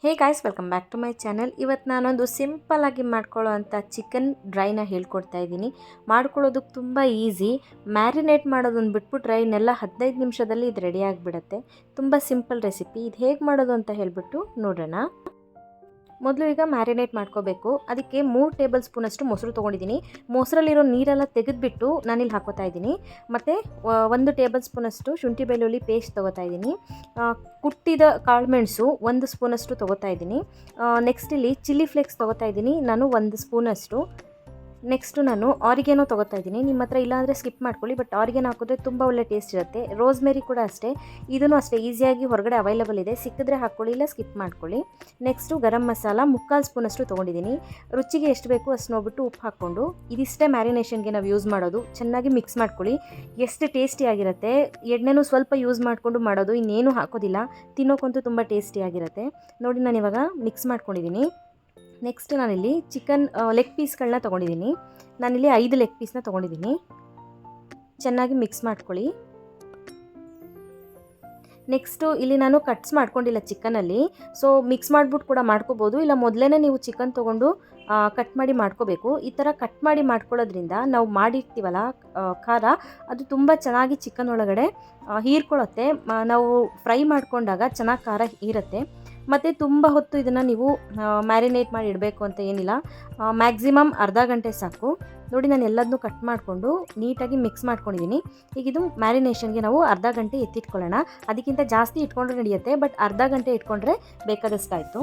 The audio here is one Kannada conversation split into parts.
Hey guys, welcome back to my channel. ಇವತ್ತು ನಾನೊಂದು ಸಿಂಪಲ್ಲಾಗಿ ಮಾಡ್ಕೊಳ್ಳೋ ಅಂಥ ಚಿಕನ್ ಡ್ರೈನ ಹೇಳ್ಕೊಡ್ತಾ ಇದ್ದೀನಿ. ಮಾಡ್ಕೊಳ್ಳೋದಕ್ಕೆ ತುಂಬ ಈಸಿ. ಮ್ಯಾರಿನೇಟ್ ಮಾಡೋದನ್ನು ಬಿಟ್ಬಿಟ್ರೆ ಇನ್ನೆಲ್ಲ 15 ನಿಮಿಷದಲ್ಲಿ ಇದು ರೆಡಿ ಆಗಿಬಿಡುತ್ತೆ. ತುಂಬ ಸಿಂಪಲ್ ರೆಸಿಪಿ. ಇದು ಹೇಗೆ ಮಾಡೋದು ಅಂತ ಹೇಳಿಬಿಟ್ಟು ನೋಡೋಣ. ಮೊದಲು ಈಗ ಮ್ಯಾರಿನೇಟ್ ಮಾಡ್ಕೋಬೇಕು. ಅದಕ್ಕೆ 3 ಟೇಬಲ್ ಸ್ಪೂನಷ್ಟು ಮೊಸರು ತೊಗೊಂಡಿದ್ದೀನಿ. ಮೊಸರಲ್ಲಿರೋ ನೀರೆಲ್ಲ ತೆಗೆದುಬಿಟ್ಟು ನಾನಿಲ್ಲಿ ಹಾಕೋತಾ ಇದ್ದೀನಿ. ಮತ್ತು 1 ಟೇಬಲ್ ಸ್ಪೂನಷ್ಟು ಶುಂಠಿ ಬೆಳ್ಳುಳ್ಳಿ ಪೇಸ್ಟ್ ತೊಗೋತಾ ಇದ್ದೀನಿ. ಕುಟ್ಟಿದ ಕಾಳುಮೆಣಸು 1 ಸ್ಪೂನಷ್ಟು ತೊಗೋತಾ ಇದ್ದೀನಿ. ನೆಕ್ಸ್ಟ್ ಇಲ್ಲಿ ಚಿಲ್ಲಿ ಫ್ಲೇಕ್ಸ್ ತೊಗೋತಾ ಇದ್ದೀನಿ ನಾನು 1 ಸ್ಪೂನಷ್ಟು. ನೆಕ್ಸ್ಟು ನಾನು ಆರಿಗೆನೋ ತೊಗೋತಾ ಇದ್ದೀನಿ. ನಿಮ್ಮ ಹತ್ರ ಇಲ್ಲಾಂದರೆ ಸ್ಕಿಪ್ ಮಾಡ್ಕೊಳ್ಳಿ, ಬಟ್ ಆರಿಗೆನೋ ಹಾಕಿದ್ರೆ ತುಂಬ ಒಳ್ಳೆ ಟೇಸ್ಟ್ ಇರುತ್ತೆ. ರೋಸ್ಮೆರಿ ಕೂಡ ಅಷ್ಟೇ, ಇದೂ ಅಷ್ಟೇ ಈಸಿಯಾಗಿ ಹೊರಗಡೆ ಅವೈಲಬಲ್ ಇದೆ. ಸಿಕ್ಕಿದ್ರೆ ಹಾಕ್ಕೊಳ್ಳಿ, ಇಲ್ಲ ಸ್ಕಿಪ್ ಮಾಡ್ಕೊಳ್ಳಿ. ನೆಕ್ಸ್ಟು ಗರಂ ಮಸಾಲ 3/4 ಸ್ಪೂನಷ್ಟು ತೊಗೊಂಡಿದ್ದೀನಿ. ರುಚಿಗೆ ಎಷ್ಟು ಬೇಕು ಅಷ್ಟು ನೋಡ್ಬಿಟ್ಟು ಉಪ್ಪು ಹಾಕ್ಕೊಂಡು, ಇದಿಷ್ಟೇ ಮ್ಯಾರಿನೇಷನ್ಗೆ ನಾವು ಯೂಸ್ ಮಾಡೋದು. ಚೆನ್ನಾಗಿ ಮಿಕ್ಸ್ ಮಾಡ್ಕೊಳ್ಳಿ, ಎಷ್ಟು ಟೇಸ್ಟಿಯಾಗಿರುತ್ತೆ. ಎಣ್ಣೆನೂ ಸ್ವಲ್ಪ ಯೂಸ್ ಮಾಡಿಕೊಂಡು ಮಾಡೋದು, ಇನ್ನೇನು ಹಾಕೋದಿಲ್ಲ. ತಿನ್ನೋಕ್ಕಂತೂ ತುಂಬ ಟೇಸ್ಟಿಯಾಗಿರುತ್ತೆ. ನೋಡಿ, ನಾನು ಇವಾಗ ಮಿಕ್ಸ್ ಮಾಡ್ಕೊಂಡಿದ್ದೀನಿ. ನೆಕ್ಸ್ಟ್ ನಾನಿಲ್ಲಿ ಚಿಕನ್ ಲೆಗ್ ಪೀಸ್ಗಳನ್ನ ತೊಗೊಂಡಿದ್ದೀನಿ. ನಾನಿಲ್ಲಿ 5 ಲೆಗ್ ಪೀಸ್ನ ತೊಗೊಂಡಿದ್ದೀನಿ. ಚೆನ್ನಾಗಿ ಮಿಕ್ಸ್ ಮಾಡ್ಕೊಳ್ಳಿ. ನೆಕ್ಸ್ಟು ಇಲ್ಲಿ ನಾನು ಕಟ್ಸ್ ಮಾಡ್ಕೊಂಡಿಲ್ಲ ಚಿಕನಲ್ಲಿ, ಸೊ ಮಿಕ್ಸ್ ಮಾಡಿಬಿಟ್ಟು ಕೂಡ ಮಾಡ್ಕೋಬೋದು. ಇಲ್ಲ ಮೊದಲೇ ನೀವು ಚಿಕನ್ ತೊಗೊಂಡು ಕಟ್ ಮಾಡಿ ಮಾಡ್ಕೋಬೇಕು. ಈ ಥರ ಕಟ್ ಮಾಡಿ ಮಾಡ್ಕೊಳ್ಳೋದ್ರಿಂದ ನಾವು ಮಾಡಿರ್ತೀವಲ್ಲ ಖಾರ, ಅದು ತುಂಬ ಚೆನ್ನಾಗಿ ಚಿಕನ್ ಒಳಗಡೆ ಹೀರ್ಕೊಳ್ಳುತ್ತೆ. ನಾವು ಫ್ರೈ ಮಾಡ್ಕೊಂಡಾಗ ಚೆನ್ನಾಗಿ ಖಾರ ಹೀರುತ್ತೆ. ಮತ್ತು ತುಂಬ ಹೊತ್ತು ಇದನ್ನು ನೀವು ಮ್ಯಾರಿನೇಟ್ ಮಾಡಿ ಇಡಬೇಕು ಅಂತ ಏನಿಲ್ಲ. ಮ್ಯಾಕ್ಸಿಮಮ್ ಅರ್ಧ ಗಂಟೆ ಸಾಕು. ನೋಡಿ, ನಾನು ಎಲ್ಲದನ್ನೂ ಕಟ್ ಮಾಡಿಕೊಂಡು ನೀಟಾಗಿ ಮಿಕ್ಸ್ ಮಾಡ್ಕೊಂಡಿದ್ದೀನಿ. ಈಗ ಇದು ಮ್ಯಾರಿನೇಷನ್ಗೆ ನಾವು ಅರ್ಧ ಗಂಟೆ ಎತ್ತಿಟ್ಕೊಳ್ಳೋಣ. ಅದಕ್ಕಿಂತ ಜಾಸ್ತಿ ಇಟ್ಕೊಂಡ್ರೆ ನಡೆಯುತ್ತೆ, ಬಟ್ ಅರ್ಧ ಗಂಟೆ ಇಟ್ಕೊಂಡ್ರೆ ಬೇಕಾದಷ್ಟಾಯಿತು.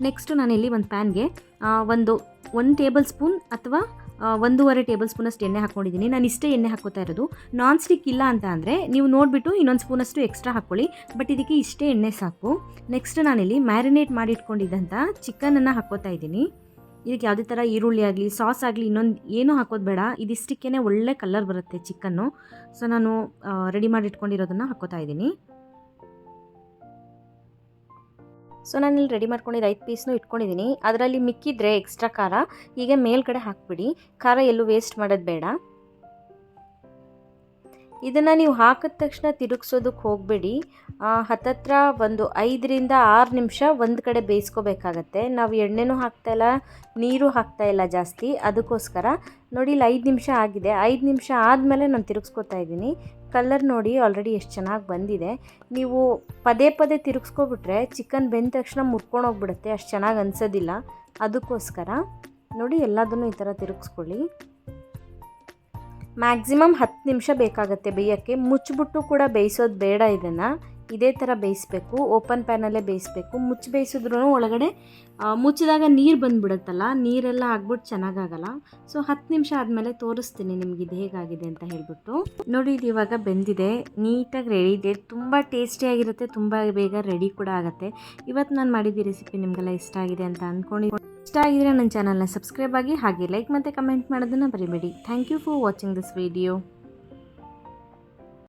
ನೆಕ್ಸ್ಟು ನಾನಿಲ್ಲಿ ಒಂದು ಪ್ಯಾನ್ಗೆ ಒಂದು ಟೇಬಲ್ ಸ್ಪೂನ್ ಅಥವಾ 1.5 ಟೇಬಲ್ ಸ್ಪೂನಷ್ಟು ಎಣ್ಣೆ ಹಾಕ್ಕೊಂಡಿದ್ದೀನಿ. ನಾನು ಇಷ್ಟೇ ಎಣ್ಣೆ ಹಾಕೋತಾ ಇರೋದು. ನಾನ್ ಸ್ಟಿಕ್ ಇಲ್ಲ ಅಂತ ಅಂದರೆ ನೀವು ನೋಡಿಬಿಟ್ಟು ಇನ್ನೊಂದು ಸ್ಪೂನಷ್ಟು ಎಕ್ಸ್ಟ್ರಾ ಹಾಕ್ಕೊಳ್ಳಿ, ಬಟ್ ಇದಕ್ಕೆ ಇಷ್ಟೇ ಎಣ್ಣೆ ಸಾಕು. ನೆಕ್ಸ್ಟ್ ನಾನಿಲ್ಲಿ ಮ್ಯಾರಿನೇಟ್ ಮಾಡಿ ಇಟ್ಕೊಂಡಿದ್ದಂಥ ಚಿಕನನ್ನು ಹಾಕ್ಕೋತಾ ಇದ್ದೀನಿ. ಇದಕ್ಕೆ ಯಾವುದೇ ಥರ ಈರುಳ್ಳಿ ಆಗಲಿ ಸಾಸ್ ಆಗಲಿ ಇನ್ನೊಂದು ಏನೂ ಹಾಕೋದು ಬೇಡ. ಇದಿಷ್ಟಕ್ಕೇ ಒಳ್ಳೆ ಕಲರ್ ಬರುತ್ತೆ ಚಿಕನ್ನು. ಸೊ ನಾನು ರೆಡಿ ಮಾಡಿ ಇಟ್ಕೊಂಡಿರೋದನ್ನು ಹಾಕ್ಕೋತಾ ಇದ್ದೀನಿ. ಸೊ ನಾನಿಲ್ಲಿ ರೆಡಿ ಮಾಡ್ಕೊಂಡಿದ್ದು 5 ಪೀಸ್ನೂ ಇಟ್ಕೊಂಡಿದ್ದೀನಿ. ಅದರಲ್ಲಿ ಮಿಕ್ಕಿದ್ರೆ ಎಕ್ಸ್ಟ್ರಾ ಖಾರ ಹೀಗೆ ಮೇಲ್ಗಡೆ ಹಾಕ್ಬಿಡಿ. ಖಾರ ಎಲ್ಲೂ ವೇಸ್ಟ್ ಮಾಡೋದು ಬೇಡ. ಇದನ್ನು ನೀವು ಹಾಕಿದ ತಕ್ಷಣ ತಿರುಗಿಸೋದಕ್ಕೆ ಹೋಗಬೇಡಿ. ಹತ್ತತ್ರ ಒಂದು 5ರಿಂದ 6 ನಿಮಿಷ ಒಂದು ಕಡೆ ಬೇಯಿಸ್ಕೋಬೇಕಾಗತ್ತೆ. ನಾವು ಎಣ್ಣೆನೂ ಹಾಕ್ತಾಯಿಲ್ಲ, ನೀರು ಹಾಕ್ತಾಯಿಲ್ಲ ಜಾಸ್ತಿ. ಅದಕ್ಕೋಸ್ಕರ ನೋಡಿ, ಇಲ್ಲಿ 5 ನಿಮಿಷ ಆಗಿದೆ. 5 ನಿಮಿಷ ಆದಮೇಲೆ ನಾನು ತಿರುಗಿಸ್ಕೊತಾ ಇದ್ದೀನಿ. ಕಲರ್ ನೋಡಿ ಆಲ್ರೆಡಿ ಎಷ್ಟು ಚೆನ್ನಾಗಿ ಬಂದಿದೆ. ನೀವು ಪದೇ ಪದೇ ತಿರುಗಿಸ್ಕೊಬಿಟ್ರೆ ಚಿಕನ್ ಬೆಂದ ತಕ್ಷಣ ಮುರ್ಕೊಂಡೋಗ್ಬಿಡುತ್ತೆ, ಅಷ್ಟು ಚೆನ್ನಾಗಿ ಅನಿಸೋದಿಲ್ಲ. ಅದಕ್ಕೋಸ್ಕರ ನೋಡಿ ಎಲ್ಲದನ್ನು ಈ ಥರ ತಿರುಗಿಸ್ಕೊಳ್ಳಿ. ಮ್ಯಾಕ್ಸಿಮಮ್ 10 ನಿಮಿಷ ಬೇಕಾಗುತ್ತೆ ಬೇಯೋಕ್ಕೆ. ಮುಚ್ಚಿಬಿಟ್ಟು ಕೂಡ ಬೇಯಿಸೋದು ಬೇಡ. ಇದನ್ನು ಇದೇ ಥರ ಬೇಯಿಸಬೇಕು. ಓಪನ್ ಪ್ಯಾನಲ್ಲೇ ಬೇಯಿಸಬೇಕು. ಮುಚ್ಚಿ ಬೇಯಿಸಿದ್ರೂ ಒಳಗಡೆ ಮುಚ್ಚಿದಾಗ ನೀರು ಬಂದುಬಿಡುತ್ತಲ್ಲ, ನೀರೆಲ್ಲ ಆಗ್ಬಿಟ್ಟು ಚೆನ್ನಾಗಾಗಲ್ಲ. ಸೊ 10 ನಿಮಿಷ ಆದಮೇಲೆ ತೋರಿಸ್ತೀನಿ ನಿಮ್ಗೆ ಇದು ಹೇಗಾಗಿದೆ ಅಂತ ಹೇಳ್ಬಿಟ್ಟು. ನೋಡಿ, ಇದು ಇವಾಗ ಬೆಂದಿದೆ, ನೀಟಾಗಿ ರೆಡಿ ಇದೆ. ತುಂಬ ಟೇಸ್ಟಿಯಾಗಿರುತ್ತೆ, ತುಂಬ ಬೇಗ ರೆಡಿ ಕೂಡ ಆಗುತ್ತೆ. ಇವತ್ತು ನಾನು ಮಾಡಿದ ರೆಸಿಪಿ ನಿಮಗೆಲ್ಲ ಇಷ್ಟ ಆಗಿದೆ ಅಂತ ಅಂದ್ಕೊಂಡಿದ್ದೀನಿ. ಇಷ್ಟ ಆಗಿದ್ರೆ ನನ್ನ ಚಾನಲ್ನ ಸಬ್ಸ್ಕ್ರೈಬ್ ಆಗಿ, ಹಾಗೆ ಲೈಕ್ ಮತ್ತು ಕಮೆಂಟ್ ಮಾಡೋದನ್ನು ಬರಿಬೇಡಿ. Thank you for watching this video.